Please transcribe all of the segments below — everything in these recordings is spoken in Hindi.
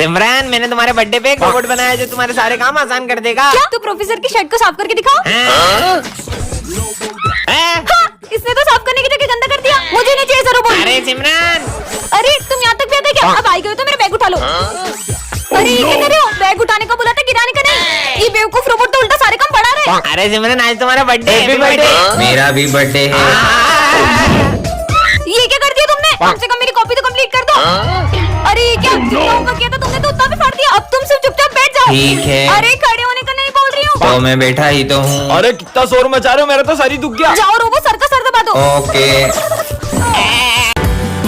सिमरन, मैंने तुम्हारे बर्थडे पे एक रोबोट बनाया जो तुम्हारे सारे काम आसान कर देगा। क्या? तो प्रोफेसर की शर्ट को साफ करके दिखाओ। हाँ, इसने तो साफ करने की जगह गंदा कर दिया। मुझे नहीं चाहिए रोबोट। अरे सिमरन, अरे तुम यहाँ तक भी आते क्या? अब आई गए तो मेरा बैग उठा लो। अरे ये क्या कर रहे हो? बैग उठाने का बोला था, गिराने का नहीं। ये बेवकूफ रोबोट तो उल्टा सारे काम बढ़ा रहे हैं। अरे सिमरन, आज तुम्हारा बर्थडे है। मेरा भी बर्थडे है। ये क्या कर दिया तुमने? कम से कम मेरी कॉपी तो कंप्लीट कर दो। अरे ये क्या होमवर्क किया था तुमने तो उतना भी फाड़ दिया। अब तुम सिर्फ चुपचाप बैठ जाओ। ठीक है। अरे खड़े होने का नहीं बोल रही हूँ। तो मैं बैठा ही तो हूँ। अरे कितना शोर मचा रहे हो, मेरा तो सर ही दुख गया। जाओ रोबो, सर का सर दबा दो। ओके।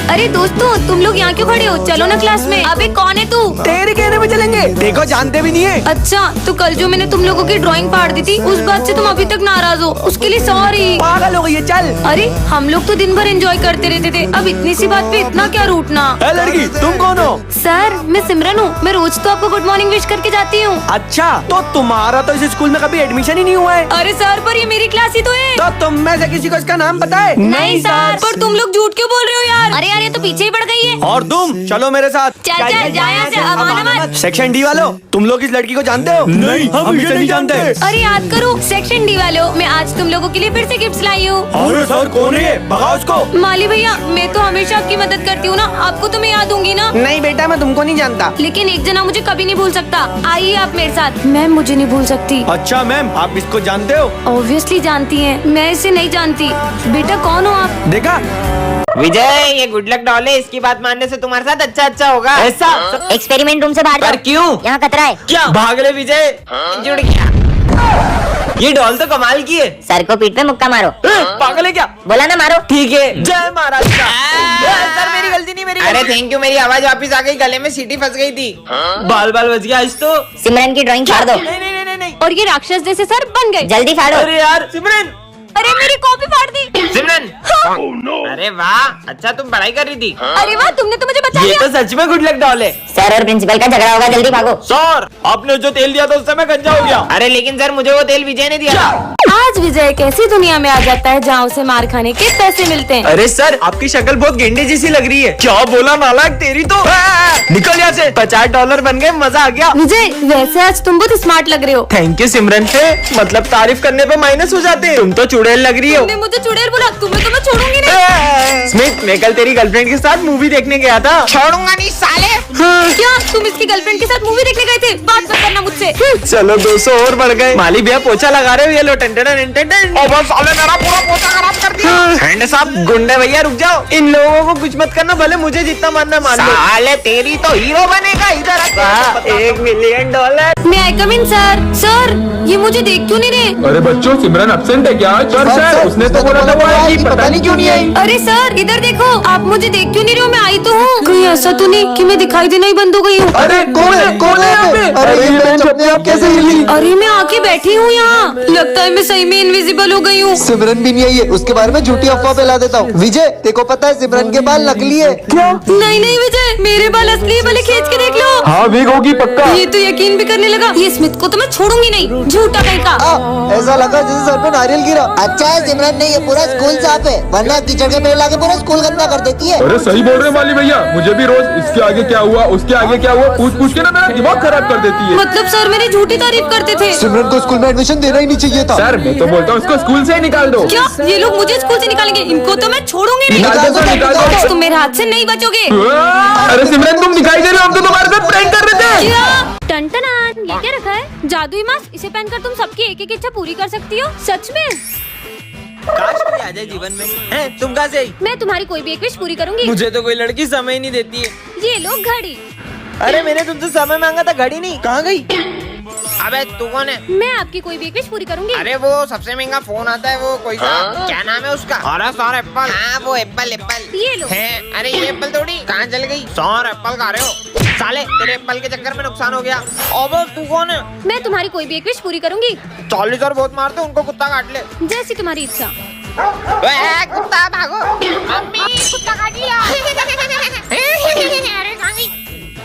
अरे दोस्तों, तुम लोग यहाँ क्यों खड़े हो? चलो ना क्लास में। अबे कौन है तू? तेरे कहने में चलेंगे। देखो जानते भी नहीं है। अच्छा, तो कल जो मैंने तुम लोगों की ड्राइंग फाड़ दी थी, उस बात से तुम अभी तक नाराज हो। उसके लिए सॉरी। पागल हो गई है, चल। अरे हम लोग तो दिन भर एंजॉय करते रहते थे, अब इतनी सी बात पे इतना क्या रूठना? ए लड़की, तुम कौन हो? सर, मैं सिमरन हूँ। मैं रोज तो आपको गुड मॉर्निंग विश करके जाती हूँ। अच्छा, तो तुम्हारा तो इस स्कूल में कभी एडमिशन ही नहीं हुआ है। अरे सर, पर ये मेरी क्लास ही तो है। तो तुम में से किसी को इसका नाम पता है? नहीं सर, पर तुम लोग झूठ क्यों बोल रहे हो यार? अरे यार, ये तो पीछे ही पड़ गई है। और तुम चलो मेरे साथ। चल चल, जा यहाँ से, अब आना मत। सेक्शन डी वालों, तुम लोग इस लड़की को जानते हो? नहीं, हम इसे नहीं जानते। अरे याद करो, सेक्शन डी वालों, मैं आज तुम लोगों के लिए फिर से गिफ्ट लाई हूँ। अरे सर, कौन है ये? भगाओ उसको। माली भैया, मैं तो हमेशा आपकी मदद करती हूँ ना, आपको तो मैं याद दूंगी ना। नहीं बेटा, मैं तुमको नहीं जानता। लेकिन एक जना मुझे कभी नहीं भूल सकता। आइए आप मेरे साथ। मैम मुझे नहीं भूल सकती। अच्छा मैम, आप इसको जानते हो? ऑब्वियसली जानती हैं, मैं इसे नहीं जानती। बेटा कौन हो आप? देखा? विजय, ये गुड लक डॉल है, इसकी बात मानने से तुम्हारे साथ अच्छा होगा। ऐसा? एक्सपेरिमेंट रूम से बाहर जाओ। पर क्यों? यहाँ खतरा है। क्या? भाग ले विजय। जुड़ गया। ये डॉल तो कमाल की है। सर को पीठ पे मुक्का मारो। पागल है क्या? बोला ना मारो। ठीक है, जय महाराज का। सर मेरी गलती नहीं, मेरी अरे थैंक यू, मेरी आवाज वापस आ गई, गले में सीटी फंस गई थी। बाल बाल बच गया आज तो। सिमरन की ड्राइंग फाड़ दो। नहीं नहीं नहीं नहीं। और ये राक्षस जैसे सर बन गए। जल्दी फाड़ो। अरे यार सिमरन। अरे मेरी कॉपी फाड़ दी। सिमरन, अरे वाह, अच्छा तुम पढ़ाई कर रही थी। अरे वाह, तुमने तो मुझे बचा ये लिया। तो सच में गुड लक डॉल है। सर और प्रिंसिपल का झगड़ा होगा, जल्दी भागो। सर, आपने जो तेल दिया था उससे मैं गंजा हो गया। अरे लेकिन सर, मुझे वो तेल विजय ने दिया। आज विजय कैसी दुनिया में आ जाता है जहाँ उसे मार खाने के पैसे मिलते हैं। अरे सर, आपकी शक्ल बहुत गेंडे जैसी लग रही है। क्या बोला नालायक, तेरी तो। निकल यहाँ से। $50 बन गए, मजा आ गया। विजय, वैसे आज तुम बहुत स्मार्ट लग रहे हो। थैंक यू सिमरन से, मतलब तारीफ करने पे माइनस हो जाते हैं। तुम तो चुड़ैल लग रही हो। तुमने मुझे चुड़ैल बोला, तुम्हें तो मैं छोड़ूंगी नहीं। स्मिथ, मैं कल तेरी गर्लफ्रेंड के साथ मूवी देखने गया था। छोड़ूंगा नहीं साले। क्या तुम इसकी गर्लफ्रेंड के साथ मूवी देखने गए थे? बात मत करना मुझसे। चलो 200 और बढ़ गए। माली भैया पोछा लगा रहे हो, ये लो साले मेरा पूरा पोछा खराब कर दिया। हैंड साहब, गुंडे भैया रुक जाओ, इन लोगों को कुछ मत करना, भले मुझे जितना मानना मान लो। साले तेरी तो हीरो बनेगा, इधर $1 मिलियन। मैं आई कम इन सर। सर, ये मुझे देख क्यों नहीं रहे? अरे बच्चों, सिमरन एब्सेंट है क्या? सर उसने तो बोला था वो आएगी, पता नहीं क्यों नहीं आई। अरे सर, इधर देखो, आप मुझे देख क्यों नहीं रहे हो? मैं आई तो हूँ। कहीं ऐसा तो नहीं कि मैं दिखाई देना ही बंद हो गई हूँ? अरे कौन है यहाँ पे? अरे ये बेंच अपने आप कैसे हिली? अरे मैं आके बैठी हूँ यहाँ, लगता है मैं सही में इनविजिबल हो गई हूँ। सिमरन भी नहीं आई है, उसके बारे में झूठी अफवाह फैला देता हूँ। विजय, तेको पता है सिमरन के बाल नकली है। क्या? नहीं नहीं विजय, मेरे बाल असली है, भले खींच के देख लो। हाँ विग होगी पक्का। ये तो यकीन भी करने लगा। ये स्मिथ को तो मैं छोड़ूंगी नहीं, झूठा कहीं का। ऐसा लगा जैसे सर पे नारियल गिरा। अच्छा है सिमरन नहीं, ये पूरा स्कूल साफ है, वरना कीचड़ के पेड़ लाके पूरा स्कूल गंदा कर देती है। अरे सही बोल रहे माली भैया, मुझे भी रोज इसके आगे क्या हुआ, उसके आगे क्या हुआ पूछ के ना मेरा दिमाग खराब कर देती है। मतलब सर मेरी झूठी तारीफ करते थे। सिमरन को स्कूल में एडमिशन देना ही नहीं चाहिए था। सर मैं तो बोलता हूँ इसको स्कूल से ही निकाल दो। क्या ये लोग मुझे स्कूल से निकालेंगे? इनको तो मैं छोड़ूंगी नहीं। निकाल दो, निकाल दो। तुम मेरे हाथ से नहीं बचोगे। अरे सिमरन तुम दिखाई दे रहे हो, हम तो तुम्हारे साथ प्रैंक कर रहे थे। टन ये क्या रखा है? जादुई मास्क, इसे पहनकर तुम सबकी एक एक इच्छा पूरी कर सकती हो। सच में? काश कोई आ जाए जीवन में। हैं, तुम कहाँ से आई? मैं तुम्हारी कोई भी एक विश पूरी करूंगी। मुझे तो कोई लड़की समय ही नहीं देती है। ये लो घड़ी। अरे मैंने तुमसे समय मांगा था, घड़ी नहीं, कहाँ गई? अबे तू कौन है? मैं आपकी कोई भी एक विश पूरी करूंगी। अरे वो सबसे महंगा फोन आता है, वो कोई सा क्या नाम है उसका? अरे सौर एप्पल। हाँ वो एप्पल। ये लो। है? अरे ये एप्पल थोड़ी, कहाँ चल गई? सौर एप्पल खा रहे हो साले, तेरे एप्पल के चक्कर में नुकसान हो गया। अबे तू कौन है? मैं तुम्हारी कोई भी एक विश पूरी करूंगी। 40 और बहुत मारते, उनको कुत्ता काट ले। जैसी तुम्हारी इच्छा। कुत्ता भागो। मम्मी कुत्ता काट लिया। अरे कहाँ गई?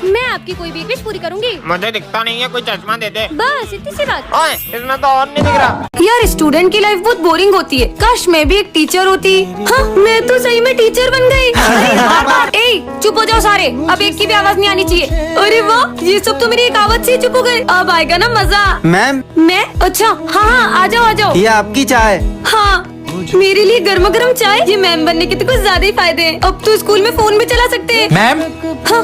मैं आपकी कोई भी विश पूरी करूंगी। मुझे दिखता नहीं है, कोई चश्मा दे दे। बस इतनी सी बात। ओए, इसमें तो और नहीं दिख रहा। यार स्टूडेंट की लाइफ बहुत बोरिंग होती है, काश मैं भी एक टीचर होती। हाँ, मैं तो सही में टीचर बन गई। ए, चुप हो जाओ सारे, अब एक की भी आवाज नहीं आनी चाहिए। अरे वाह, ये सब तो मेरी एक आवाज से चुप हो गए। अब आएगा ना मजा। मैम, मैं? अच्छा, हाँ हाँ, आ जाओ आ जाओ। ये आपकी चाय। हाँ, मेरे लिए गर्मा गर्म चाय। ये मैम बनने के तो कुछ ज्यादा ही फायदे हैं। अब तो स्कूल में फोन भी चला सकते हैं। मैम, हाँ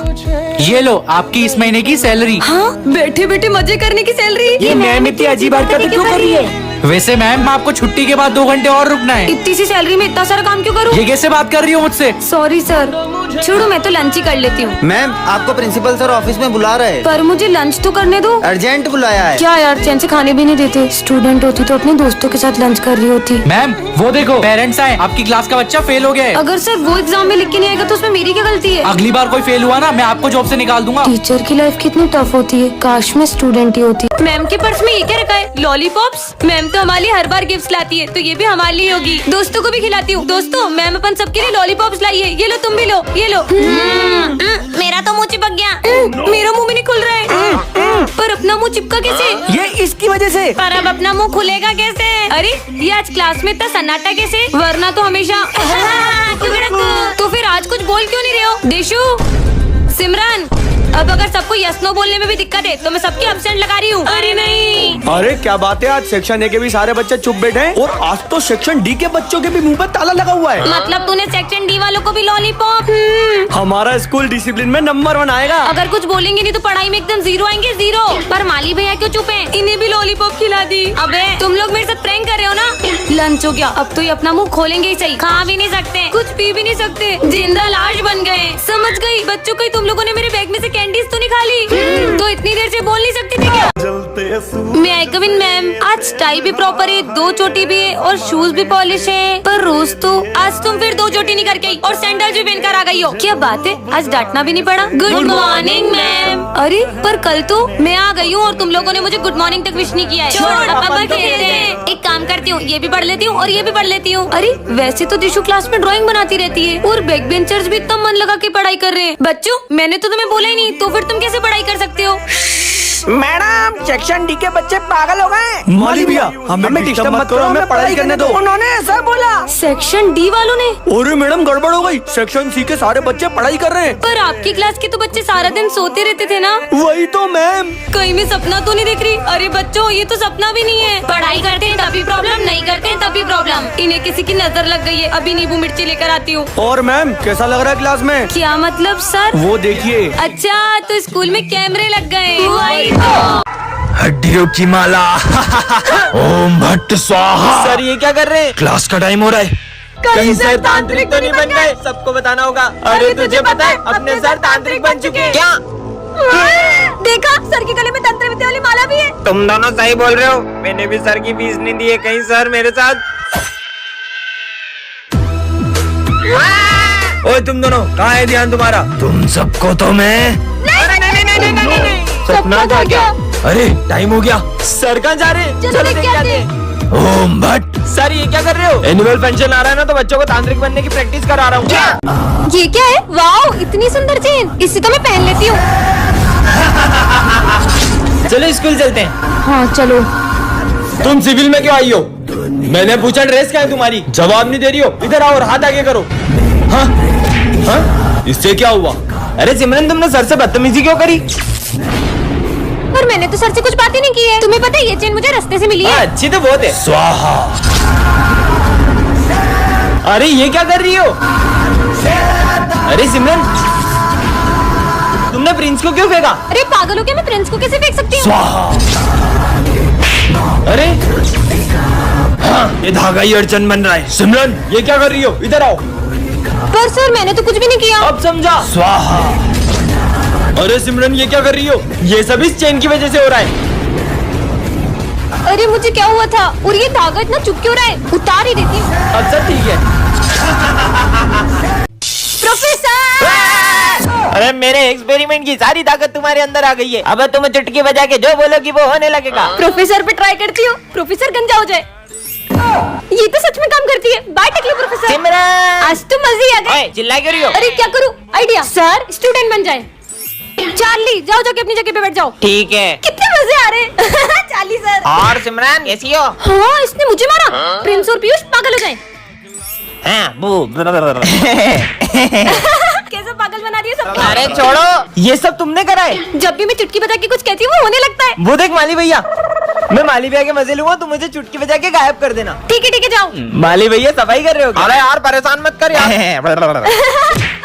ये लो आपकी इस महीने की सैलरी। हाँ, बैठे बैठे मजे करने की सैलरी। ये मैम इतनी अजीब हरकतें क्यों कर रही है? वैसे मैम, आपको छुट्टी के बाद 2 घंटे और रुकना है। इतनी सी सैलरी में इतना सारा काम क्यों करूँ? ये कैसे बात कर रही हो मुझसे? सॉरी सर, छोड़ो, मैं तो लंच ही कर लेती हूँ। मैम, आपको प्रिंसिपल सर ऑफिस में बुला रहे हैं। पर मुझे लंच तो करने दो। अर्जेंट बुलाया है। क्या यार, चैन से खाने भी नहीं देते। स्टूडेंट होती तो अपने दोस्तों के साथ लंच कर रही होती। मैम, वो देखो पेरेंट्स आए, आपकी क्लास का बच्चा फेल हो गया है। अगर सर वो एग्जाम में लिख के नहीं आएगा तो उसमें मेरी क्या गलती है? अगली बार कोई फेल हुआ ना, मैं आपको जॉब से निकाल दूंगा। टीचर की लाइफ कितनी टफ होती है, काश मैं स्टूडेंट ही होती। मैम के पर्स में ये क्या रखा है? लॉलीपॉप्स। मैम तो हमारे लिए हर बार गिफ्ट लाती है, तो ये भी हमारे लिए होगी। दोस्तों को भी खिलाती हूँ। दोस्तों, मैम अपन सबके लिए लॉलीपॉप्स लाई है, ये लो, तुम भी लो, ये लो। मेरा तो मुंह चिपक गया। मेरा मुंह भी नहीं खुल रहा है। पर अपना मुंह चिपका कैसे? ये इसकी वजह से। पर अब अपना मुंह खुलेगा कैसे? अरे, ये आज क्लास में इतना सन्नाटा कैसे? वरना तो हमेशा तो फिर आज कुछ बोल क्यों नहीं रहे हो? देशु, सिमरन, अब अगर सबको यस नो बोलने में भी दिक्कत है तो मैं सबकी एब्सेंट लगा रही हूँ। अरे नहीं। अरे क्या बात है, आज सेक्शन ए के भी सारे बच्चे चुप बैठे हैं और आज तो सेक्शन डी के बच्चों के भी मुंह पर ताला लगा हुआ है। मतलब तूने सेक्शन डी वालों को भी लॉलीपॉप? हमारा स्कूल डिसिप्लिन में नंबर 1 आएगा। अगर कुछ बोलेंगे नहीं तो पढ़ाई में एकदम 0 आएंगे, 0। पर माली भैया क्यों चुप हैं? इन्हें भी लॉलीपॉप खिला दी। अबे तुम लोग मेरे साथ प्रैंक कर रहे हो ना? लंच हो गया, अब तो ये अपना मुंह खोलेंगे ही सही। खा भी नहीं सकते, कुछ पी भी नहीं सकते, जिंदा लाश बन गए। समझ गई बच्चों को, तुम लोगों ने मेरे बैग में से कैंडीज तो नहीं खा ली? तो इतनी देर से बोल नहीं सकती थी क्या? मैं आई कम इन मैम। आज टाई भी प्रॉपर है, 2 चोटी भी है और शूज भी पॉलिश है। पर रोज तो आज तुम फिर 2 चोटी नहीं करके आई और सैंडल भी पहनकर आ गई हो। क्या बात है, आज डांटना भी नहीं पड़ा। Good morning ma'am. अरे पर कल तो मैं आ गई हूँ और तुम लोगों ने मुझे गुड मॉर्निंग तक विश नहीं किया है। अब खेलते हैं। एक काम करती हूँ, ये भी पढ़ लेती हूँ और ये भी पढ़ लेती हूँ। अरे वैसे तो दिशु क्लास में ड्राइंग बनाती रहती है और बैक बेंचर्स भी इतना मन लगा के पढ़ाई कर रहे हैं। बच्चों, मैंने तो तुम्हें बोला ही नहीं, तो फिर तुम कैसे पढ़ाई कर सकते हो? मैडम, सेक्शन डी के बच्चे पागल हो गए। माली भैया, हमें डिस्टर्ब मत करो, हमें पढ़ाई करने दो। उन्होंने ऐसा बोला। सेक्शन डी वालों ने? अरे मैडम, गड़बड़ हो गई। सेक्शन सी के सारे बच्चे पढ़ाई कर रहे हैं। पर आपकी क्लास के तो बच्चे सारा दिन सोते रहते थे ना? वही तो मैम। कहीं मैं सपना तो नहीं देख रही? अरे बच्चों, ये तो सपना भी नहीं है। पढ़ाई करते हैं तभी प्रॉब्लम, नहीं करते हैं तभी प्रॉब्लम। इन्हें किसी की नजर लग गई है, अभी नींबू मिर्ची लेकर आती हूँ। और मैम, कैसा लग रहा है क्लास में? क्या मतलब सर? वो देखिए। अच्छा, तो स्कूल में कैमरे लग गए। वही तो। हड्डियों की माला। ओम भट्ट स्वाहा। सर, ये क्या कर रहे हैं? क्लास का टाइम हो रहा है। कहीं सर तांत्रिक तो नहीं बन गए? सबको बताना होगा। अरे तुझे पता है, अपने सर तांत्रिक बन चुके हैं। क्या? देखा, सर के गले में तंत्र विद्या वाली माला भी है। तुम दोनों सही बोल रहे हो, मैंने भी सर की फीस नहीं दी है। कहीं सर मेरे साथ। ओए तुम दोनों, कहाँ है ध्यान तुम्हारा? तुम सबको तो मैं। सपना था क्या? अरे टाइम हो गया। सर कहाँ जा रहे हैं? चलो देख के आते हैं। ओम भट्ट। सर, ये क्या कर रहे हो? एनुअल फंक्शन आ रहा है ना, तो बच्चों को तांत्रिक बनने की प्रैक्टिस करा रहा हूँ। ये क्या है? वाओ, इतनी सुंदर चेन, इसे तो मैं पहन लेती हूँ। चलो स्कूल चलते हैं। हाँ चलो। तुम सिविल में क्यों आई हो? मैंने पूछा ड्रेस क्या है तुम्हारी? जवाब नहीं दे रही हो। इधर आओ और हाथ आगे करो। हाँ? हाँ? इससे क्या हुआ? अरे सिमरन, तुमने सर से बदतमीजी क्यों करी? पर मैंने तो सर से कुछ बात ही नहीं की है। तुम्हें पता है ये चेन मुझे रास्ते से मिली है। अच्छी तो बहुत है। स्वाहा। अरे ये क्या कर रही हो? अरे सिमरन, तुमने प्रिंस को क्यों फेंका? अरे पागल हो क्या? मैं प्रिंस को कैसे फेंक सकती हूँ? स्वाहा। अरे हाँ, ये धागा ही अड़चन बन रहा है। सिमरन, ये क्या कर रही हो? इधर आओ। पर सर, मैंने तो कुछ भी नहीं किया। अब समझा? स्वाहा। अरे सिमरन, ये क्या कर रही हो? ये सब इस चेन की वजह से हो रहा है। अरे मुझे क्या हुआ था? और ये धागा इतना चुप क्यों रहा है? उतार ही देती हूँ। अब सब ठीक है। प्रोफेसर! अरे मेरे एक्सपेरिमेंट की सारी ताकत तुम्हारे अंदर आ गई है। अब तुम चुटकी बजा के जो बोलोगी वो होने लगेगा। प्रोफेसर पे ट्राई करती हूँ, प्रोफेसर गंजा हो जाए। ये तो सच में काम करती है। बाय टेक्लो प्रोफेसर। सिमरन! आज तो मजे ही आ गए। चिल्ला क्यों रही हो? अरे क्या करूँ? आइडिया। सर, स्टूडेंट बन जाए। चार्ली जाओ जाके अपनी जगह पे बैठ जाओ। ठीक है। कितने मजे आ रहे हैं। Charlie sir. और सिमरन कैसी हो? हाँ इसने मुझे मारा। प्रिंस और पीयूष पागल हो जाए। हाँ, कैसे पागल बना दिया सबको। अरे छोड़ो। ये सब तुमने करा है? जब भी मैं चुटकी बजा के कुछ कहती हूँ वो होने लगता है। वो देख माली भैया, मैं माली भैया के मजे लूंगा, तुम मुझे चुटकी बजा के गायब कर देना। ठीक है जाओ। माली भैया सफाई कर रहे हो क्या? अरे यार परेशान मत कर यार।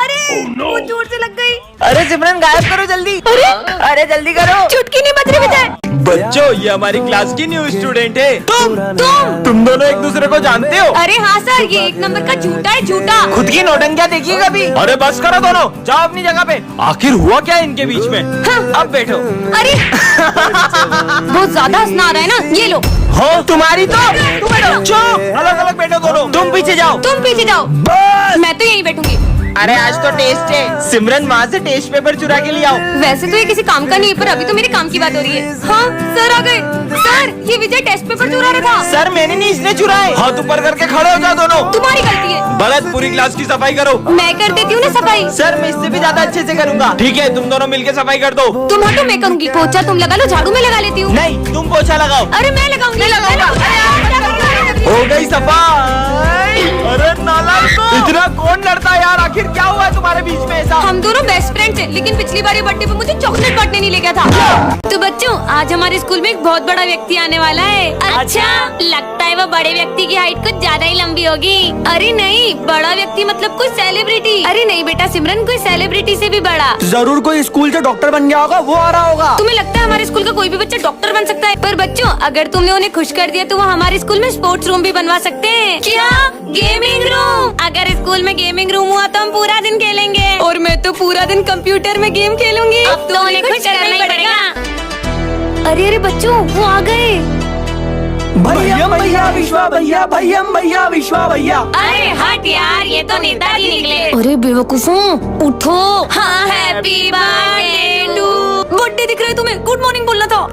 अरे वो जोर से लग गई। अरे सिमरन गायब करो जल्दी। अरे जल्दी करो। चुटकी नहीं बज रही बजाए। बच्चों ये हमारी क्लास की न्यू स्टूडेंट है। तुम दोनों एक दूसरे को जानते हो? अरे हाँ सर ये एक नंबर का झूठा है झूठा। खुद की नौटंकियां देखिए कभी। अरे बस करो दोनों, जाओ अपनी जगह पे। आखिर हुआ क्या इनके बीच में? अब बैठो। अरे बहुत ज्यादा हंसना आ रहा है ना, ये लो। हो तुम्हारी तो तुम बैठो। चुप, अलग अलग बैठो दोनों। तुम पीछे जाओ। तुम पीछे जाओ। बस। मैं तो यहीं बैठूंगी। अरे आज तो टेस्ट है। सिमरन वहाँ से टेस्ट पेपर चुरा के ले आओ। वैसे तो ये किसी काम का नहीं है पर अभी तो मेरे काम की बात हो रही है। हाँ सर आ गए। सर ये विजय टेस्ट पेपर चुरा रहा था। सर मैंने नहीं, इसने चुराए। हाथ ऊपर करके खड़े हो जाओ दोनों। तुम्हारी गलती है। गलत, पूरी क्लास की सफाई करो। मैं कर देती हूँ ना सफाई। सर मैं इससे भी ज्यादा अच्छे से करूंगा। ठीक है तुम दोनों मिलके सफाई कर दो। तुम हटो मैं करूंगी। पोछा तुम लगा लो, झाड़ू मैं लगा लेती हूँ। नहीं तुम पोछा लगाओ। अरे मैं लगाऊंगी। हो गई सफाई। अरे नालायकों, इतना कौन लड़ता है यार? आखिर क्या हुआ है तुम्हारे बीच में ऐसा? हम दोनों बेस्ट फ्रेंड्स हैं, लेकिन पिछली बार ये बर्थडे पे मुझे चॉकलेट बांटने नहीं ले गया था। तो बच्चों आज हमारे स्कूल में एक बहुत बड़ा व्यक्ति आने वाला है। अच्छा लगता है वो बड़े व्यक्ति की हाइट कुछ ज्यादा ही लंबी होगी। अरे नहीं बड़ा व्यक्ति मतलब कोई सेलिब्रिटी। अरे नहीं बेटा सिमरन, कोई सेलिब्रिटी से भी बड़ा। जरूर कोई स्कूल से डॉक्टर बन गया होगा, वो आ रहा होगा। तुम्हें लगता है हमारे स्कूल का कोई भी बच्चा डॉक्टर बन सकता है? पर बच्चों अगर तुमने उन्हें खुश कर दिया तो वो हमारे स्कूल में स्पोर्ट्स रूम भी बनवा सकते हैं। क्या गेमिंग रूम? अगर स्कूल में गेमिंग रूम हुआ तो हम पूरा दिन खेलेंगे। और मैं तो पूरा दिन कंप्यूटर में गेम खेलूंगी। अब तो उन्हें खुश करना ही पड़ेगा। अरे बच्चों वो आ गए। भैया भैया विश्वा भैया, भैया भैया विश्वा भैया। अरे हट यार ये तो नेताजी निकले। अरे बेवकूफों उठो। हाँ हैप्पी बर्थडे टू। बर्थडे दिख रहा है तुम्हें? गुड मॉर्निंग बोलना था।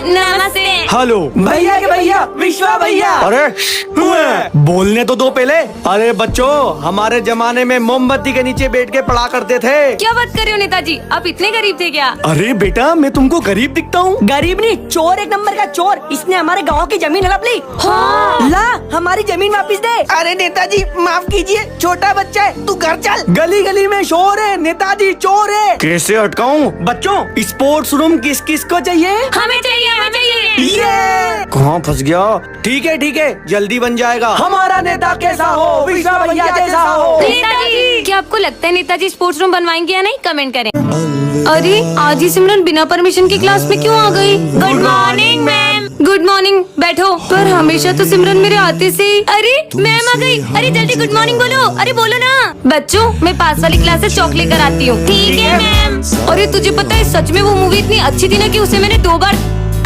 नमस्ते। हेलो भैया के भैया, विश्वा भैया। अरे बोलने तो दो पहले। अरे बच्चों हमारे जमाने में मोमबत्ती के नीचे बैठ के पढ़ा करते थे। क्या बात कर रहे हो नेताजी, आप इतने गरीब थे क्या? अरे बेटा मैं तुमको गरीब दिखता हूँ? गरीब नहीं, चोर एक नंबर का चोर। इसने हमारे गांव की जमीन हड़प ली। हाँ। ला हमारी जमीन वापिस दे। अरे नेताजी माफ कीजिए, छोटा बच्चा है, तू घर चल। गली गली में शोर है, नेताजी चोर है। कैसे अटकाऊं? बच्चों स्पोर्ट्स रूम किस किस को चाहिए? हमें चाहिए हमें चाहिए। ये कहाँ फंस गया? ठीक है जल्दी बन जाएगा। हमारा नेता कैसा हो? विश्वा भैया जैसा हो। नेताजी क्या आपको लगता है नेताजी स्पोर्ट्स रूम बनवाएंगे या नहीं? कमेंट करें। अरे आज ही सिमरन बिना परमिशन की क्लास में क्यों आ गई? Good morning ma'am. Good morning बैठो। पर हमेशा तो सिमरन मेरे आते से। अरे मैम आ गई। अरे जल्दी गुड मॉर्निंग बोलो। अरे बोलो ना। बच्चों मैं पास वाली क्लास से चॉक लेकर आती हूँ। ठीक है मैम। अरे तुझे पता है सच में वो मूवी इतनी अच्छी थी ना कि उसे मैंने 2 बार।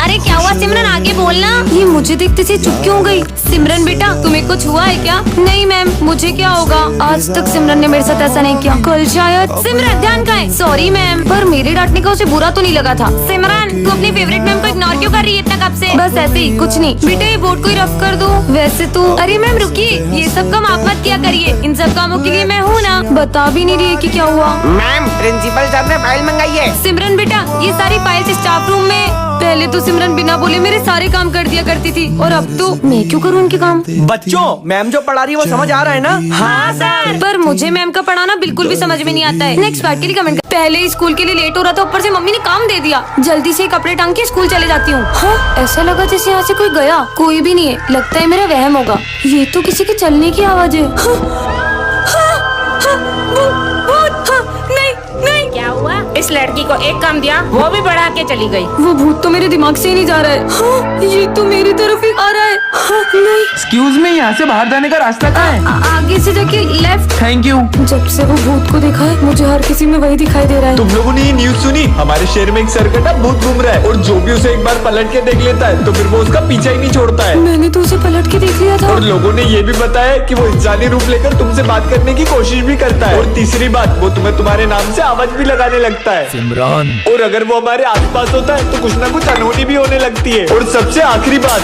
अरे क्या हुआ सिमरन आगे बोलना। ये मुझे देखते से चुप क्यों गई? सिमरन बेटा तुम्हें कुछ हुआ है क्या? नहीं मैम मुझे क्या होगा, आज तक सिमरन ने मेरे साथ ऐसा नहीं किया। कल शायद। सिमरन ध्यान कहाँ है? Sorry ma'am. पर मेरे डांटने का उसे बुरा तो नहीं लगा था। सिमरन तू अपनी फेवरेट मैम को इग्नोर क्यों कर रही है इतना कब से? बस ऐसे ही कुछ नहीं बेटा, ये बोर्ड को ही रफ कर दो। वैसे तो अरे मैम रुकिए, ये सब काम आप मत किया करिए, इन सब कामों के लिए मैं हूँ ना। बता भी नहीं रही है कि क्या हुआ। मैम प्रिंसिपल साहब ने फाइल मंगाई है। सिमरन बेटा ये सारी फाइल्स स्टाफ रूम में। पहले तो सिमरन बिना बोले मेरे सारे काम कर दिया करती थी और अब तो मैं क्यों करूँ उनके काम? बच्चों मैम जो पढ़ा रही है वो समझ आ रहा है ना? हाँ सर। पर मुझे मैम का पढ़ाना बिल्कुल भी समझ में नहीं आता है। नेक्स्ट पार्ट के लिए कमेंट कर। पहले ही स्कूल के लिए लेट हो रहा था, ऊपर से मम्मी ने काम दे दिया। जल्दी से कपड़े टांग के स्कूल चले जाती हूँ। हाँ ऐसा लगा जैसे यहाँ से कोई गया, कोई भी नहीं है। लगता है मेरा वहम होगा। ये तो किसी के चलने की आवाज है। नहीं क्या हुआ? इस लड़की को एक काम दिया वो भी बढ़ा के चली गई। वो भूत तो मेरे दिमाग से ही नहीं जा रहा है। हाँ, ये तो मेरी तरफ ही आ रहा है। हाँ, नहीं एक्सक्यूज मी, यहाँ से बाहर जाने का रास्ता कहाँ है? आगे से जाके लेफ्ट। Thank you. जब से वो भूत को देखा है मुझे हर किसी में वही दिखाई दे रहा है। तुम लोगों ने ये न्यूज सुनी? हमारे शहर में एक सरकटा भूत घूम रहा है और जो भी उसे एक बार पलट के देख लेता है तो फिर वो उसका पीछा ही नहीं छोड़ता है। मैंने तो उसे पलट के देख लिया था। और लोगों ने ये भी बताया कि वो इंसानी रूप लेकर तुमसे बात करने की कोशिश भी करता है। और तीसरी बात, वो तुम्हें तुम्हारे नाम से आवाज भी लगाने लगता है। सिमरन। और अगर वो हमारे आसपास होता है तो कुछ ना कुछ अनहोनी भी होने लगती है। और सबसे आखिरी बात,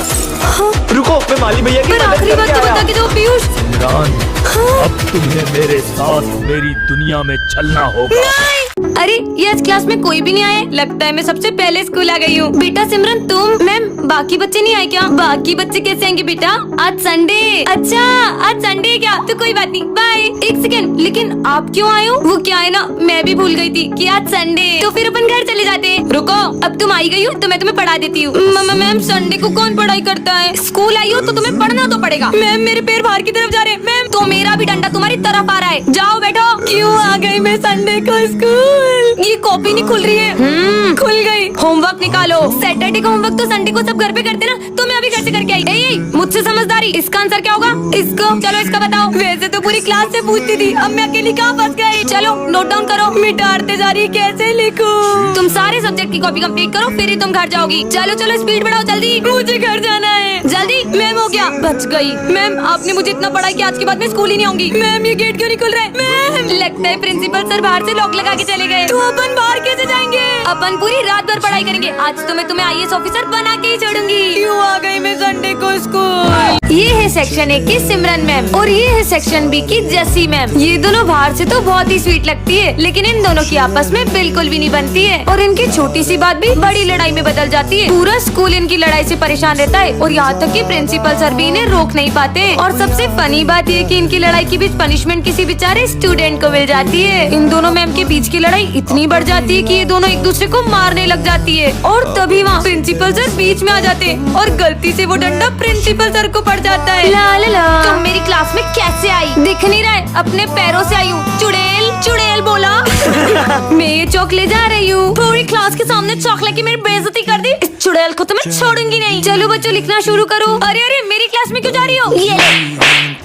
रुको मैं माली भैया की पर मदद आखिरी बात करके तो आया। बता के दो पीयूष। सिमरन अब तुम्हें मेरे साथ मेरी दुनिया में चलना होगा। नहीं अरे ये आज क्लास में कोई भी नहीं आया। लगता है मैं सबसे पहले स्कूल आ गई हूँ। बेटा सिमरन तुम। मैम बाकी बच्चे नहीं आए क्या? बाकी बच्चे कैसे आएंगे बेटा? आज संडे। अच्छा आज संडे है क्या? तो कोई बात नहीं, बाय। एक सेकंड, लेकिन आप क्यों आए हो? वो क्या है ना, मैं भी भूल गई थी कि आज संडे। तो फिर अपन घर चले जाते। रुको, अब तुम आई गई हो तो मैं तुम्हें पढ़ा देती हूँ। मैम संडे को कौन पढ़ाई करता है? स्कूल आई हो तो तुम्हें पढ़ना तो पड़ेगा। मैम मेरे पैर बाहर की तरफ जा रहे हैं। मैम तो मेरा भी डंडा तुम्हारी तरफ आ रहा है। जाओ बैठो। क्यों आ गई मैं संडे को स्कूल? ये कॉपी नहीं खुल रही है। खुल गई। होमवर्क निकालो। सैटरडे का होमवर्क तो संडे को सब घर पे करते ना, तो मैं अभी घर से करके आई। मुझसे समझदारी। इसका आंसर क्या होगा? इसको। चलो इसका बताओ। वैसे तो पूरी क्लास से पूछती थी, अब मैं अकेली कहाँ फंस गई। चलो नोट डाउन करो। मिटारते जा रही, कैसे लिखूं? तुम सारे सब्जेक्ट की कॉपी कंप्लीट करो, फिर ही तुम घर जाओगी। चलो चलो स्पीड बढ़ाओ जल्दी, मुझे घर जाना है जल्दी। मैम हो गया, बच गई। मैम आपने मुझे इतना पढ़ाई कि आज के बाद मैं स्कूल ही नहीं आऊंगी। मैम ये गेट क्यों नहीं खुल रहा है? मैम लगता है प्रिंसिपल सर बाहर से लॉक लगा के चले गए। तो अपन बाहर कैसे जाएंगे? अपन पूरी रात भर पढ़ाई करेंगे। आज तो मैं तुम्हें IAS ऑफिसर बना के ही छोड़ूंगी। क्यों आ गई मैं संडे को स्कूल? ये है सेक्शन 1 की सिमरन मैम और ये है सेक्शन B की जसी मैम। ये दोनों बाहर से तो बहुत ही स्वीट लगती है, लेकिन इन दोनों की आपस में बिल्कुल भी नहीं बनती है और इनकी छोटी सी बात भी बड़ी लड़ाई में बदल जाती है। पूरा स्कूल इनकी लड़ाई से परेशान रहता है और यहाँ तक कि प्रिंसिपल सर भी इन्हें रोक नहीं पाते। और सबसे फनी बात ये कि इनकी लड़ाई के बीच पनिशमेंट किसी बेचारे स्टूडेंट को मिल जाती है। इन दोनों मैम के बीच की लड़ाई इतनी बढ़ जाती है कि ये दोनों एक दूसरे को मारने लग जाती है और तभी वहाँ प्रिंसिपल सर बीच में आ जाते हैं और गलती से वो डंडा प्रिंसिपल सर को पड़ जाता है। ला ला ला। तुम मेरी क्लास में कैसे आई? दिख नहीं रहा है, अपने पैरों से आई हूँ। चुड़ैल चुड़ैल बोला। मैं ये चौक ले जा रही हूँ। पूरी क्लास के सामने चौक लेके मेरी बेइज्जती कर दी। इस चुड़ैल को तो मैं छोड़ूंगी नहीं। चलो बच्चों लिखना शुरू करो। अरे अरे मेरी क्लास में क्यों जा रही हो? ये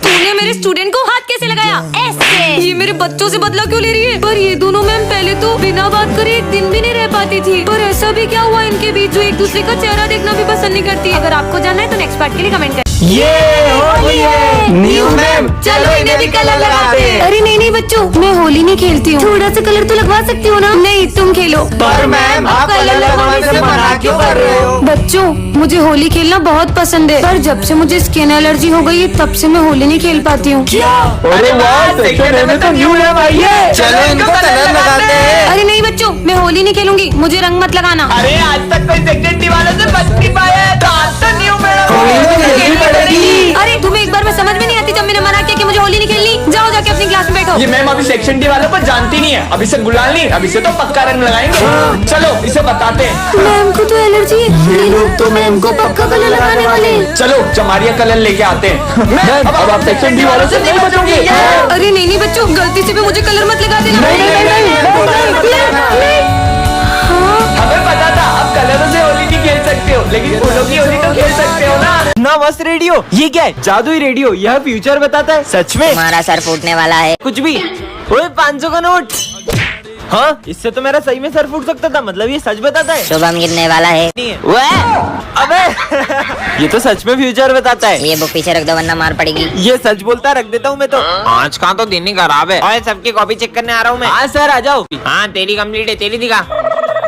तूने मेरे स्टूडेंट को हाथ कैसे लगाया? ऐसे। ये मेरे बच्चों से बदला क्यों ले रही है? पर ये दोनों मैम पहले तो बिना बात करे एक दिन भी नहीं रह पाती थी, पर ऐसा भी क्या हुआ इनके बीच जो एक दूसरे का चेहरा देखना भी पसंद नहीं करती। अगर आपको जानना है तो नेक्स्ट पार्ट के लिए कमेंट करें। ये होली है न्यू मैम, चलो इन्हें भी कलर लगाते हैं। अरे नहीं नहीं बच्चों, मैं होली नहीं खेलती हूँ। थोड़ा सा कलर तो लगवा सकती हो ना? नहीं तुम खेलो। पर मैम आप कलर लगवाने से मना क्यों कर रहे हो? बच्चों मुझे होली खेलना बहुत पसंद है, पर जब से मुझे स्किन एलर्जी हो गई है तब से मैं होली नहीं खेल पाती हूँ। अरे वाह, सेक्शन में तो न्यू मैम आई है। चलो इनको कलर लगाते हैं। अरे नहीं बच्चों, मैं होली नहीं खेलूंगी, मुझे रंग मत लगाना। अरे आज तक कोई सेक्शन डी वालों से बच नहीं पाया है, तो आज तो न्यू मैम होली पड़ेगी। अरे तुम्हें एक बार में समझ में नहीं आती जब मैंने मना किया कि मुझे होली नहीं खेलनी? जाओ जाके अपनी क्लास में बैठो। ये मैम अभी सेक्शन डी वालों को जानती नहीं है, अभी से गुलाल नहीं, अभी से तो पक्का रंग लगाएंगे। चलो इसे बताते हैं। मैम को तो एलर्जी है। ये लोग तो मैम को पक्का कलर लगाने वाले। चलो जमारिया कलर लेके आते हैं। मैम अब आप सेक्शन डी वालों से नहीं बचोगे। अरे नहीं नहीं बच्चों, गलती से भी मुझे कलर मत लगा देना। हमें पता था आप कलरों से होली नहीं खेल सकते हो, लेकिन फूलों की होली तो खेल सकते हो ना। ना मस्त रेडियो। ये क्या है? जादुई रेडियो। यह फ्यूचर बताता है। सच में? तुम्हारा सर फूटने वाला है। कुछ भी। ओए 500 का नोट। हाँ इससे तो मेरा सही में सर फूट सकता था। मतलब ये सच बताता है? शुभम गिरने वाला है। अबे ये तो सच में फ्यूचर बताता है। ये बुक पीछे रख दो वरना मार पड़ेगी। ये सच बोलता रख देता हूँ मैं तो। आज का तो दिन ही खराब है। और सबकी कॉपी चेक करने आ रहा हूँ मैं। हाँ सर आ जाओ। हाँ तेरी कंप्लीट है, तेरी दिखा।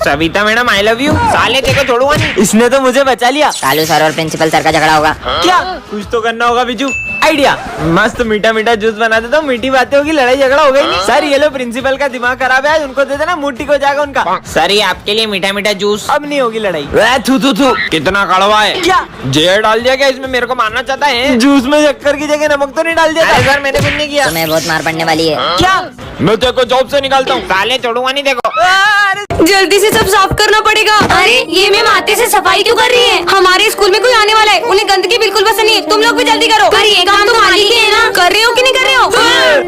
Savita madam I love you. साले तेरे को छोड़ूंगा नहीं। इसने तो मुझे बचा लिया। कालू सर और प्रिंसिपल सर का झगड़ा होगा। क्या? कुछ तो करना होगा बिजू। आइडिया। मस्त मीठा मीठा जूस बना देता हूँ, मीठी बातें होगी, लड़ाई झगड़ा हो गई नहीं। सर ये लो प्रिंसिपल का दिमाग खराब है, उनको दे देना, मुट्ठी को जाएगा उनका। सर ये आपके लिए मीठा मीठा जूस। अब नहीं होगी लड़ाई। थू थू थू। कितना कड़वा है। क्या जहर डाल दिया क्या इसमें? मेरे को मारना चाहता है? जूस में शक्कर की जगह नमक तो नहीं डाल दिया? अरे सर मैंने कुछ नहीं किया। तुम्हें बहुत मार पड़ने वाली है। क्या? मैं तेरे को जॉब से निकालता हूँ। साले छोड़ूंगा नहीं देखो। जल्दी से सब साफ करना पड़ेगा। अरे ये मैम आते से सफाई क्यों कर रही है? हमारे स्कूल में कोई आने वाला है, उन्हें गंदगी बिल्कुल पसंद नहीं है। तुम लोग भी जल्दी करो। पर ये काम तो मालिक ही है ना? कर रहे हो कि नहीं कर रहे हो?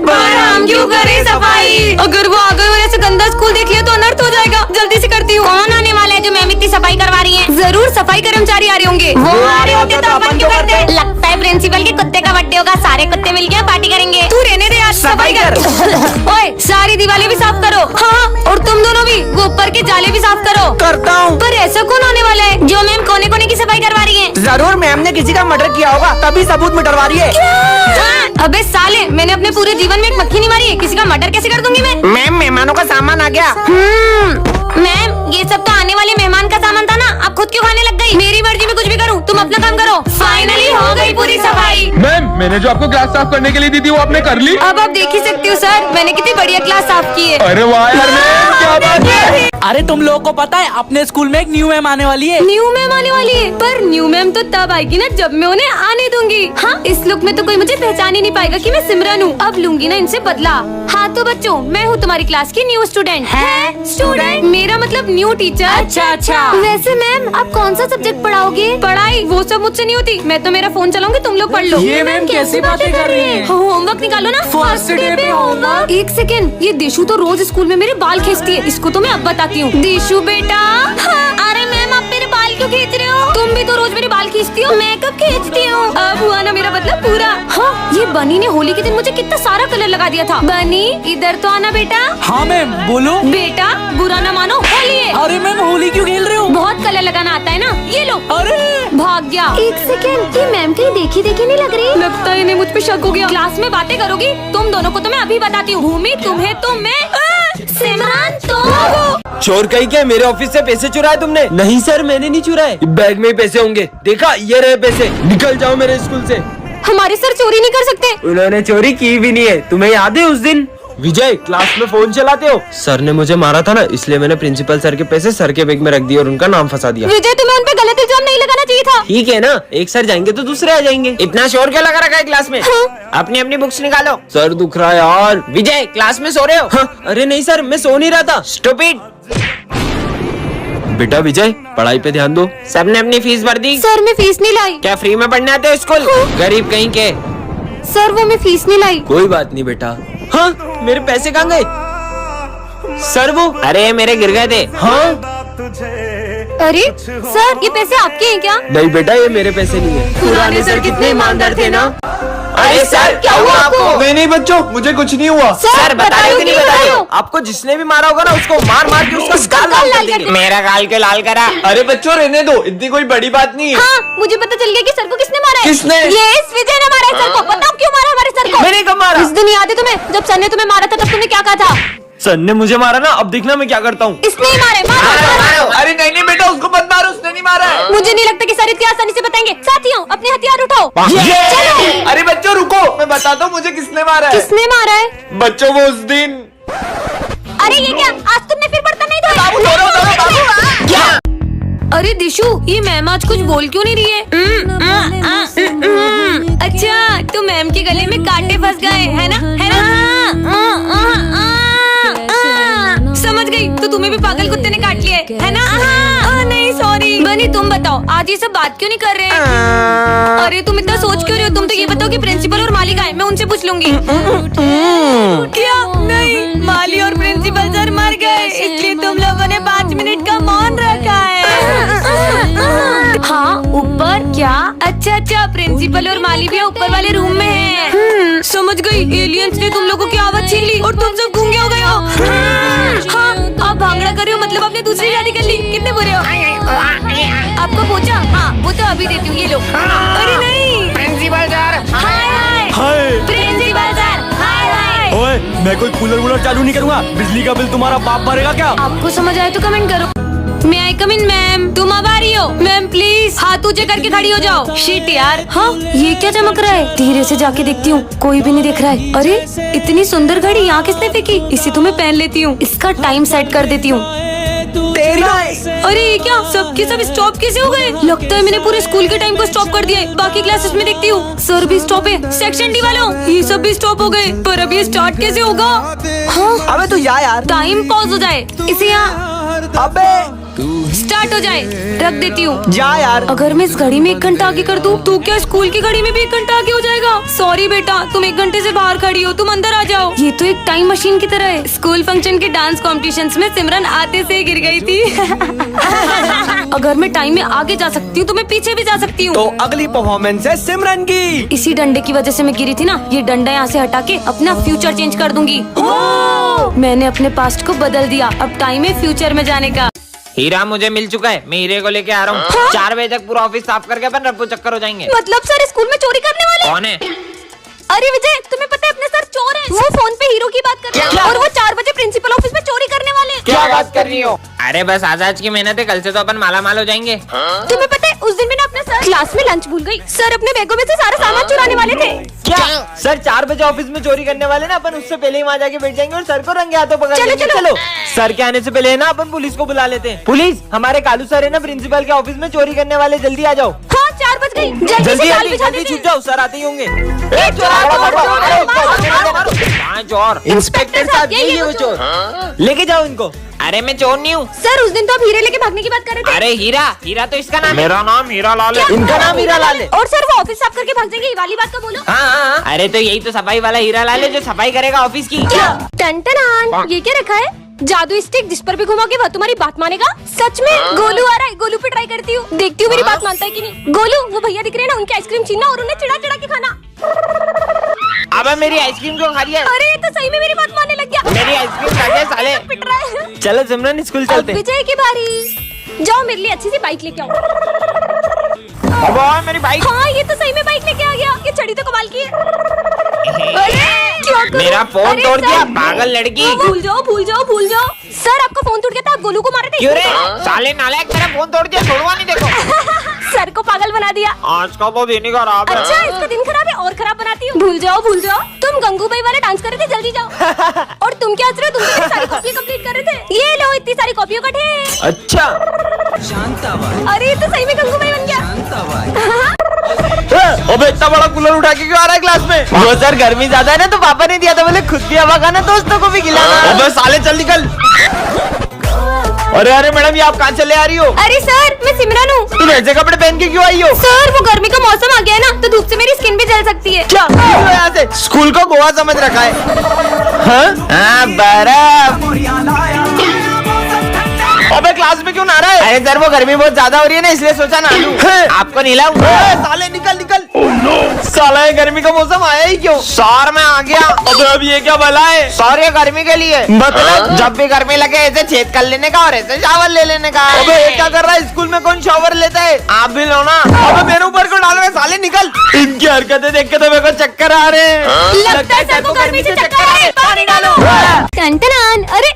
पर हम क्यों करें सफाई? अगर वो आ गए और ऐसे गंदा स्कूल देख लिया तो अनर्थ हो जाएगा। जल्दी से करती हूँ। कौन आने वाला है जो मैम इतनी सफाई करवा रही है? जरूर सफाई कर्मचारी आ रहे होंगे। वो आ रहे होते तो अपन क्यों करते? लगता है प्रिंसिपल के कुत्ते का बर्थडे होगा, सारे कुत्ते मिलके पार्टी करेंगे। तू रहने दे, आज सफाई कर। ओए सारी दीवारें भी साफ करो। हाँ और तुम दोनों भी वो ऊपर के जाले भी साफ करो। करता हूँ। पर ऐसा कौन आने वाला है जो मैम कोने कोने की सफाई करवा रही है? जरूर मैम ने किसी का मर्डर किया होगा, तभी सबूत मिटवा रही है। अबे साले, मैंने अपने पूरे जीवन में एक मक्खी नहीं मारी है, किसी का मर्डर कैसे कर दूंगी मैं? मैम मेहमानों का सामान आ गया। मैम ये सब तो आने वाले मेहमान का सामान था ना, आप खुद क्यों खाने लग गई, मेरी मर्जी में कुछ भी करूँ, तुम अपना काम करो। फाइनली हो गई पूरी सफाई। मैम, मैंने जो आपको क्लास साफ करने के लिए दी थी वो आपने कर ली? अब आप देख ही सकते हो सर, मैंने कितनी बढ़िया क्लास साफ की है। अरे वाह यार मैम, क्या बात है। अरे तुम लोगों को पता है अपने स्कूल में एक न्यू मैम आने वाली है। न्यू मैम आने वाली है, पर न्यू मैम तो तब आएगी ना जब मैं उन्हें आने दूंगी। हाँ, इस लुक में तो कोई मुझे पहचान ही नहीं पाएगा कि मैं सिमरन हूँ। अब लूंगी ना इनसे बदला। हाँ तो बच्चों, मैं हूँ तुम्हारी क्लास की न्यू स्टूडेंट। है स्टूडेंट? मेरा मतलब न्यू टीचर। अच्छा अच्छा। वैसे मैम आप कौन सा सब्जेक्ट पढ़ाओगे? पढ़ाई वो सब मुझसे नहीं होती, मैं तो मेरा फोन चलाऊंगी, तुम लोग पढ़ लो। ये मैम कैसी बातें कर रही हैं? होमवर्क निकालो ना। फर्स्ट डे पे होमवर्क। एक सेकेंड, ये देशु तो रोज स्कूल में मेरे बाल खींचती है, इसको तो मैं अब बताती हूँ। देशु बेटा। अरे मैम आप मेरे बाल क्यों खींच रहे हो? तुम भी तो रोज मेरे बाल खींचती हो। मैं कब खींचती हूँ? अब हुआ ना मेरा मतलब पूरा। हाँ, ये बनी ने होली के दिन मुझे कितना सारा कलर लगा दिया था। बनी इधर तो आना बेटा। हाँ मैम बोलो। बेटा बुरा ना मानो, होली है। अरे मैम होली क्यों खेल रहे हो? बहुत कलर लगाना आता है ना, ये लो। अरे भाग गया। एक सेकेंड, ये मैम कहीं देखी देखी नहीं लग रही? लगता है इन्हें मुझ पे शक हो गया। क्लास में बातें करोगी तुम दोनों को तो मैं अभी बताती हूँ। भूमि तुम्हें तो मैं सिमरन तो चोर कहीं क्या, मेरे ऑफिस से पैसे चुराए तुमने? नहीं सर, मैंने नहीं चुराए, बैग में ही पैसे होंगे। देखा, ये रहे पैसे, निकल जाओ मेरे स्कूल से। हमारे सर चोरी नहीं कर सकते। उन्होंने चोरी की भी नहीं है, तुम्हें याद है उस दिन? विजय, क्लास में फोन चलाते हो? सर ने मुझे मारा था ना, इसलिए मैंने प्रिंसिपल सर के पैसे सर के बैग में रख दिए और उनका नाम फंसा दिया। विजय तुम्हें उन पे गलत इल्जाम नहीं लगाना चाहिए था। ठीक है ना, एक सर जाएंगे तो दूसरे आ जाएंगे। इतना शोर क्यों लगा रखा है क्लास में? हाँ। अपनी अपनी बुक्स निकालो। सर दुख रहा है यार। विजय क्लास में सो रहे हो? हाँ, अरे नहीं सर, मैं सो नहीं रहा था। स्टूपिड। बेटा विजय, पढ़ाई पे ध्यान दो। सबने अपनी फीस भर दी? सर मैं फीस नहीं लाई। क्या फ्री में पढ़ने आते हो स्कूल? गरीब कहीं के। सर वो मैं फीस नहीं लाई। कोई बात नहीं बेटा। हाँ, मेरे पैसे कहाँ गए? सर वो, अरे मेरे गिर गए थे। हाँ अरे सर ये पैसे आपके हैं क्या? नहीं बेटा, ये मेरे पैसे नहीं है। पुराने सर कितने ईमानदार थे ना। अरे सर क्या हुआ आपको? नहीं नहीं बच्चों, मुझे कुछ नहीं हुआ। सर बता रहे हो कि नहीं बता रहे हो? आपको जिसने भी मारा होगा ना, उसको मार मार के उसका गाल लाल कर देंगे। मेरा गाल क्यों लाल करा? अरे बच्चों रहने दो, इतनी कोई बड़ी बात नहीं है। हाँ, मुझे पता चल गया कि सर को किसने मारा है। किसने? ये इस विजय ने मारा है सर को। बताओ क्यों मारा हमारे सर को? मैंने कब मारा? इस दिन याद है तुम्हें जब सर ने तुम्हें मारा था, तब तुमने क्या कहा था? सर ने मुझे मारा ना, अब देखना मैं क्या करता हूँ। इसने ही मारे। मारो। अरे नहीं नहीं बेटा, उसको मत मारो, उसने नहीं मारा है। मुझे नहीं लगता कि सर इतनी आसानी से बताएंगे। साथियों अपने हथियार उठाओ। चलो। अरे बच्चों रुको, मैं बताता हूँ मुझे किसने मारा है। किसने मारा है? बच्चों वो उस दिन। अरे ये क्या, आज तुमने फिर बर्तन नहीं धोए? क्या? अरे दिशु, ये मैम आज कुछ बोल क्यों नहीं रही है? अच्छा, तो मैम के गले में कांटे फंस गए है ना, है ना? समझ गई, तो तुम्हें भी पागल कुत्ते ने काट लिया है ना? नहीं सॉरी। बनी तुम बताओ, आज ये सब बात क्यों नहीं कर रहे? अरे तुम इतना सोच क्यों रहे हो? तुम तो ये बताओ कि प्रिंसिपल और माली कहाँ है, मैं उनसे पूछ लूंगी। क्या? नहीं, माली और प्रिंसिपल सर मर गए, इसलिए तुम लोगों ने 5 मिनट का मौन रखा है। हाँ ऊपर क्या? अच्छा अच्छा, प्रिंसिपल और माली भी ऊपर वाले रूम में हैं। समझ गई, एलियंस ने तुम लोगों की आवाज छीन ली और तुम सब गूंगे हो गए हो। हाँ, आप भांगड़ा कर रहे हो, मतलब आपने दूसरी शादी कर ली। कितने बुरे हो? आपको पूछा? हाँ, वो तो अभी देती हूँ, ये लो। अरे नहीं, प्रिंसिपल सर। हाय हाय। प्रिंसिपल सर, हाय हाय। ओए, मैं कोई कूलर वूलर चालू नहीं करूँगा। बिजली का बिल तुम्हारा बाप भरेगा क्या? आपको समझ आए तो कमेंट करो। मैं आई कम इन मैम, तुम अब आ रही हो? मैम प्लीज हाथ ऊंचे करके खड़ी हो जाओ। शिट यार। हाँ, ये क्या चमक रहा है? धीरे से जाके देखती हूँ, कोई भी नहीं दिख रहा है। अरे इतनी सुंदर घड़ी यहाँ किसने फेंकी? इसे तो मैं पहन लेती हूँ, इसका टाइम सेट कर देती हूँ। अरे ये क्या, सबके सब स्टॉप कैसे हो गए? लगता है मैंने पूरे स्कूल के टाइम को स्टॉप कर दिया है। बाकी क्लासेस में देखती हूँ, सर भी स्टॉप है, सेक्शन डी वालों ये सब भी स्टॉप हो गए। पर अभी स्टार्ट कैसे होगा? हाँ, अबे तू जा यार। टाइम पॉज हो जाए, इसे यहाँ अबे स्टार्ट हो जाए, रख देती हूँ। जा यार। अगर मैं इस घड़ी में 1 घंटा आगे कर दूँ तो क्या स्कूल की घड़ी में भी 1 घंटा आगे हो जाएगा? सॉरी बेटा, तुम 1 घंटे से बाहर खड़ी हो, तुम अंदर आ जाओ। ये तो एक टाइम मशीन की तरह है। स्कूल फंक्शन के डांस कॉम्पिटिशन्स में सिमरन आते से गिर गई थी। अगर मैं टाइम में आगे जा सकती हूँ तो मैं पीछे भी जा सकती हूँ। तो अगली परफॉर्मेंस है सिमरन की। इसी डंडे की वजह से मैं गिरी थी ना, ये डंडा यहाँ से हटा के अपना फ्यूचर चेंज कर दूंगी। मैंने अपने पास्ट को बदल दिया, अब टाइम है फ्यूचर में जाने का। हीरा मुझे मिल चुका है, मैं हीरे को लेके आ रहा हूँ। हाँ? 4 बजे तक पूरा ऑफिस साफ करके अपन रफ्फू चक्कर हो जाएंगे। मतलब सर स्कूल में चोरी करने वाले? कौन है? अरे विजय, तुम्हें पता है अपने सर चोर है। वो फोन पे हीरो की बात कर रहे हैं और वो 4 बजे प्रिंसिपल ऑफिस में चोरी करने वाले हैं। क्या बात कर रही हो? अरे बस आज की मेहनत है, कल से तो अपन माला माल हो जाएंगे। तुम्हें पता है उस दिन मैंने अपना सर क्लास में लंच भूल गई। सर अपने बैगों में से सारा सामान चुराने वाले थे। क्या सर 4 बजे ऑफिस में चोरी करने वाले ना, अपन उससे पहले ही वहाँ जाके बैठ जाएंगे और सर को रंगे हाथों पकड़ लेंगे। चलो सर के आने से पहले ना अपन पुलिस को बुला लेते हैं। पुलिस, हमारे कालू सर है ना प्रिंसिपल के ऑफिस में चोरी करने वाले, जल्दी आ जाओ। हाँ 4 बज गई, जल्दी छूट जाओ, सर आते ही होंगे। चोर इंस्पेक्टर साहब, ये वो चोर, लेके जाओ इनको। अरे मैं चोर नहीं हूँ। सर उस दिन तो आप हीरे लेके भागने की बात कर रहे थे। अरे हीरा तो इसका नाम। मेरा नाम हीरा लाल है। इनका नाम हीरा लाल है। और सर वो ऑफिस साफ करके भाग जाएंगे, ये वाली बात तो बोलो। हाँ, अरे तो यही तो सफाई वाला हीरा लाल है जो सफाई करेगा ऑफिस की। टन ये क्या रखा है? जादू स्टिक, जिस पर भी घुमाओगे वह तुम्हारी बात मानेगा। सच में गोलू आ रहा है, गोलू पे ट्राई करती हूँ, देखती हूँ मेरी बात मानता है कि नहीं। गोलू, वो भैया दिख रहे हैं ना, उनकी आइसक्रीम छीनना और उन्हें चिढ़ा चिढ़ा के खाना। अबे मेरी आइसक्रीम क्यों खा रही है? अरे ये तो सही में मेरी बात मानने लग गया। मेरी आइसक्रीम खा गया साले। पिट रहा है। चलो सिमरन स्कूल अब चलते हैं। विजय की बारी, जाओ मेरे लिए अच्छी सी बाइक लेके आओ। अब मेरी बाइक। हाँ ये तो सही में बाइक लेके आ गया, ये छड़ी तो कमाल की है। अरे क्या करूं? मेरा फोन अरे तोड़ सर, दिया, पागल लड़की। भूल जाओ। सर आपका फोन टूट गया था, आप गोलू को मारे थे। क्यों रे? साले नालायक, मेरा फोन तोड़ दिया, छोड़वा नहीं देखो। सर को पागल बना दिया। आज का तो दिन ही खराब है। अच्छा इसका दिन खराब है और खराब बनाती हूँ। भूल जाओ। तुम गंगूबाई वाला डांस कर रहे थे, जल्दी जाओ। और तुम क्या हंस रहे हो? तुम तो मेरी सारी कॉपी कंप्लीट कर रहे थे। ये लो इतनी सारी कॉपियों का ढेर। अच्छा, अरे ये तो सही में गंगूबाई बन गया। अबे इतना बड़ा कूलर उठा के क्यों आ रहा है क्लास में? वो सर गर्मी ज्यादा है ना, तो पापा ने दिया था, बोले खुद भी हवा खाना, दोस्तों को भी खिलाना। अबे साले चल निकल। अरे मैडम, ये आप कहाँ चले आ रही हो? अरे सर मैं सिमरन हूँ। तुम ऐसे कपड़े पहन के क्यों आई हो? सर वो गर्मी का मौसम आ गया है ना, तो धूप से मेरी स्किन भी जल सकती है। क्या यहाँ से स्कूल को गोवा समझ रखा है? हाँ बर्फ। अबे क्लास में क्यों नहा रहा है? अरे सर वो गर्मी बहुत ज्यादा हो रही है ना, इसलिए सोचा ना लूं। आपको नहीं लाऊं? साले निकल। साला ये गर्मी का मौसम आया ही क्यों? सर मैं आ गया। अबे अब ये क्या भला है? सर ये गर्मी के लिए। मतलब जब भी गर्मी लगे ऐसे छेद कर लेने का और ऐसे शावर ले लेने का। अबे ये क्या कर रहा है? स्कूल में कौन शावर लेता है? आप भी लो ना। अबे मेरे ऊपर को डाल रहे हैं, साले निकल। इनकी हरकतें देख के तो मेरे को चक्कर आ रहे हैं। लगता है सर को गर्मी से चक्कर आ रहे हैं, पानी डालो। टन अरे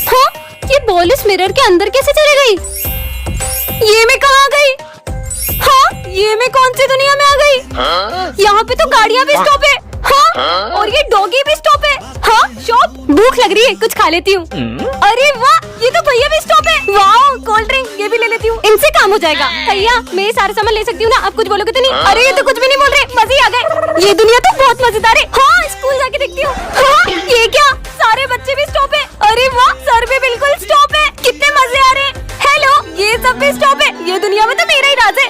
हाँ, ये बॉल इस मिरर के अंदर कैसे चली गई? ये मैं कहाँ आ गई? हाँ ये मैं कौन सी दुनिया में आ गई? यहाँ पे तो गाड़ियाँ भी स्टॉप है। हाँ और ये डॉगी भी स्टॉप है। हाँ शॉप, भूख लग रही है, कुछ खा लेती हूँ। अरे वाह, ये तो भैया भी स्टॉप है। वाह कोल्ड ड्रिंक, ये भी ले लेती हूँ, इनसे काम हो जाएगा। भैया मैं ये सारा सामान ले सकती हूँ ना? आप कुछ बोलोगे तो नहीं? अरे ये तो कुछ भी नहीं बोल रहे, मजे ही आ गए। ये दुनिया तो बहुत मजेदार है। हाँ स्कूल जाके देखती हूँ। हाँ ये क्या, सारे बच्चे भी स्टॉप है। अरे वाह, सर भी बिल्कुल स्टॉप है, कितने मजे आ रहे हैं। हेलो, ये सब भी स्टॉप है। ये दुनिया में तो मेरा ही राज है।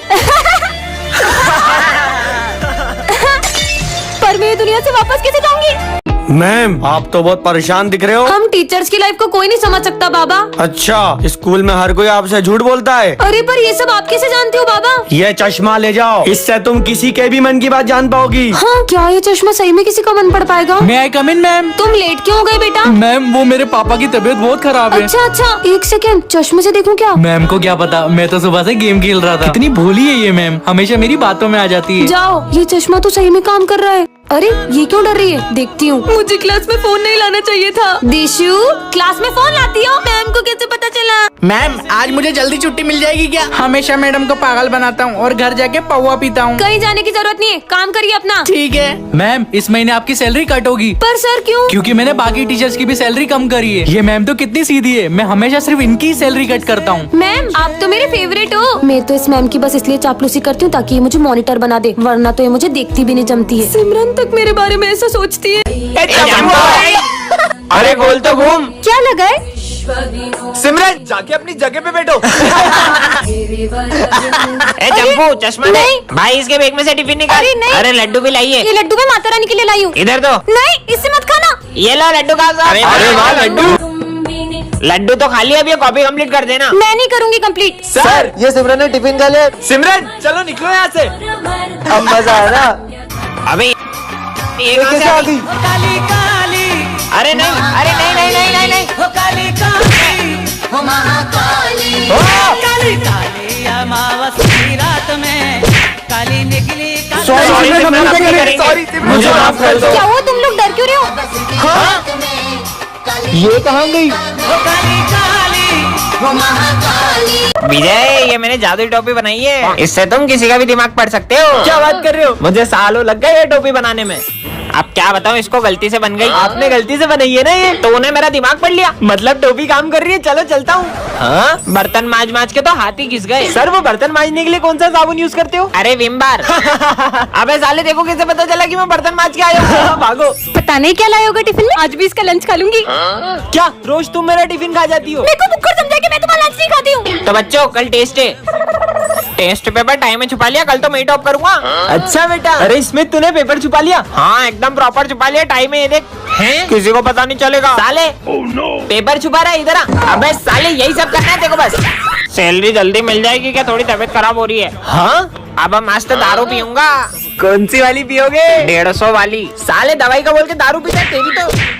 पर मैं ये दुनिया से वापस कैसे जाऊंगी? मैम आप तो बहुत परेशान दिख रहे हो। हम टीचर्स की लाइफ को कोई नहीं समझ सकता बाबा। अच्छा, स्कूल में हर कोई आपसे झूठ बोलता है। अरे पर ये सब आप कैसे जानते हो बाबा? ये चश्मा ले जाओ, इससे तुम किसी के भी मन की बात जान पाओगी। हाँ क्या ये चश्मा सही में किसी का मन पड़ पाएगा? मैं आई कम इन मैम? तुम लेट क्यों हो गए बेटा? मैम वो मेरे पापा की तबीयत बहुत खराब है। अच्छा एक सेकेंड, चश्मे से देखूं क्या? मैम को क्या पता, मैं तो सुबह से गेम खेल रहा था। कितनी भोली है ये मैम, हमेशा मेरी बातों में आ जाती है। जाओ, ये चश्मा तो सही में काम कर रहा है। अरे ये क्यों डर रही है? देखती हूँ। मुझे क्लास में फोन नहीं लाना चाहिए था। दिशु क्लास में फोन लाती हो? मैम को कैसे पता चला? मैम आज मुझे जल्दी छुट्टी मिल जाएगी क्या? हमेशा मैडम को पागल बनाता हूँ और घर जाके पौवा पीता हूँ। कहीं जाने की जरूरत नहीं है, काम करिए अपना। ठीक है मैम, इस महीने आपकी सैलरी कट होगी। पर सर क्यों? क्योंकि मैंने बाकी टीचर्स की भी सैलरी कम करी है। ये मैम तो कितनी सीधी है, मैं हमेशा सिर्फ इनकी सैलरी कट करता हूँ। मैम आप तो मेरे फेवरेट हो। मैं तो इस मैम की बस इसलिए चापलूसी करती हूँ ताकि ये मुझे मॉनिटर बना दे, वरना तो ये मुझे देखती भी नहीं जमती है। सिमरन तक मेरे बारे में ऐसा सोचती है। अरे गोल तो घूम। क्या लगा है? सिमरन जाके अपनी जगह पे बैठो। ए जम्पू चश्मा दे। नहीं। भाई इसके बैग में से टिफिन निकाल। अरे नहीं। अरे लड्डू भी लाइए। ये लड्डू मैं माता रानी के लिए लाई हूँ। इधर दो। नहीं इससे मत खाना। ये लो लड्डू खा। अरे वाह लड्डू। लड्डू तो खा लिया, अभी कॉपी कंप्लीट कर देना। मैं नहीं करूँगी कंप्लीट। सर ये सिमरन ने टिफिन खा लिया। सिमरन चलो निकलो यहाँ से। अब मजा आया ना? अबे ये कहाँ से कैसे आ आ गई? गई? अरे नहीं अरे नहीं नहीं नहीं नहीं नहीं। सॉरी सॉरी मुझे माफ कर दो। क्या हुआ, तुम लोग डर क्यों रहे हो? ये कहाँ गई? विजय, ये मैंने जादुई टोपी बनाई है, इससे तुम किसी का भी दिमाग पढ़ सकते हो। क्या बात कर रहे हो? मुझे सालों लग गए ये टोपी बनाने में। अब क्या बताऊं, इसको गलती से बन गई। आपने गलती से बनाई है ना ये, तो उन्हें मेरा दिमाग पढ़ लिया। मतलब टोपी काम कर रही है। चलो चलता हूँ। हाँ बर्तन माज माज के तो हाथ ही घिस गए। सर, वो बर्तन मांजने के लिए कौन सा साबुन यूज करते हो? अरे विम बार। अबे साले, देखो कैसे पता चला कि मैं बर्तन माज के आया हूँ। भागो। पता नहीं क्या लाए होगा टिफिन में, आज भी इसका लंच खा लूंगी। क्या रोज तुम मेरा टिफिन खा जाती हो? मेरे को बुक्कर समझा के मैं तुम्हारा लंच नहीं खाती हूँ। तो बच्चों, कल टेस्ट है। टेस्ट पेपर टाइम में छुपा लिया, कल तो मैं टॉप करूंगा। अच्छा बेटा। अरे इसमें तूने पेपर छुपा लिया? हाँ, एकदम प्रॉपर छुपा लिया टाइम में। ये देख, हैं? किसी को पता नहीं चलेगा। साले पेपर छुपा रहा है, इधर आ। अबे साले, यही सब करना है देखो बस। सैलरी जल्दी मिल जाएगी क्या? थोड़ी तबीयत खराब हो रही है। हाँ, अब मस्त दारू पीऊंगा। कौन सी वाली पियोगे? 150 वाली। साले दवाई का बोल के दारू पीता है तेरी तो।